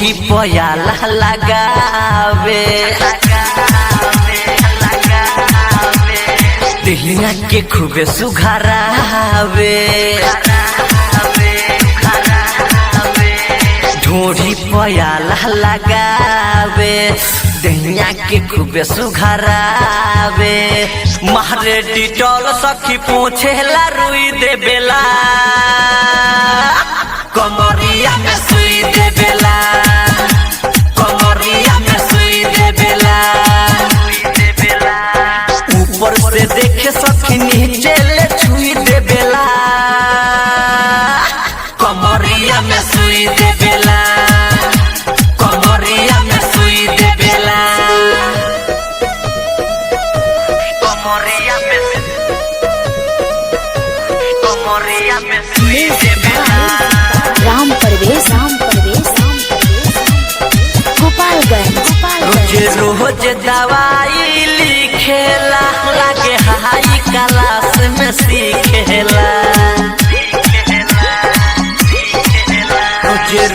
ढोढ़ी पयाला लगावे दिहिया के खूबे सुघरावे ढोढ़ी पयाला लगावे दिहिया के खूबे सुघरावे मारे डिटोल सखी पोछेला रुई देवेला कमरिया में सुई देवेला कमरिया में सुई देवेला ऊपर से देखे सखी नीचे ले छुई देवेला कमरिया में सुई देवेला कमरिया में सुई देवेला कमरिया में सुई देवेला राम परवेश गोपालगंज रोज दवाई लिखेला लागे हाई क्लास में सीखेला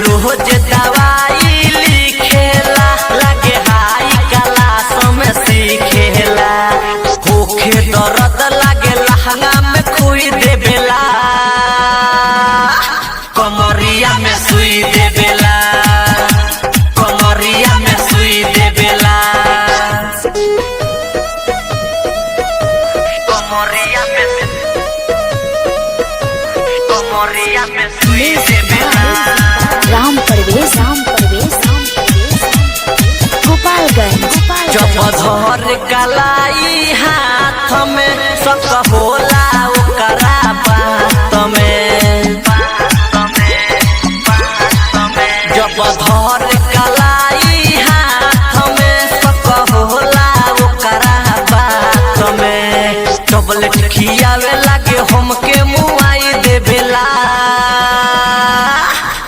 रोज दवाई लिखेला लागे हाई क्लास में सीखेला होखे दर्द लागे लहंगा में खुई देवेला कमरिया में सुई देवेला कमरिया में सुई देवेला कमरिया में सुई देवेला राम परवेश गोपालगंज जब धर कलाई हाथ में सक होला ओकरा बात में जब धर कलाई हाथ में सक होला ओकरा बात में टबलेट खियावे लागे हमके मुआई देवेला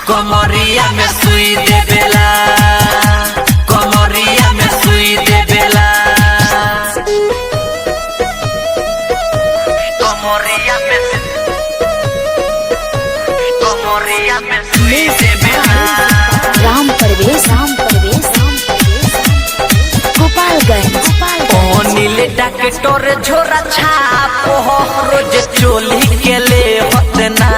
कमरिया में सुई देवेला कमरिया में सुई देवेला कमरिया में सुई देवेला राम परवेश गोपालगंज नील डॉक्टर झोरा छाप रोज चोली के ले होत ना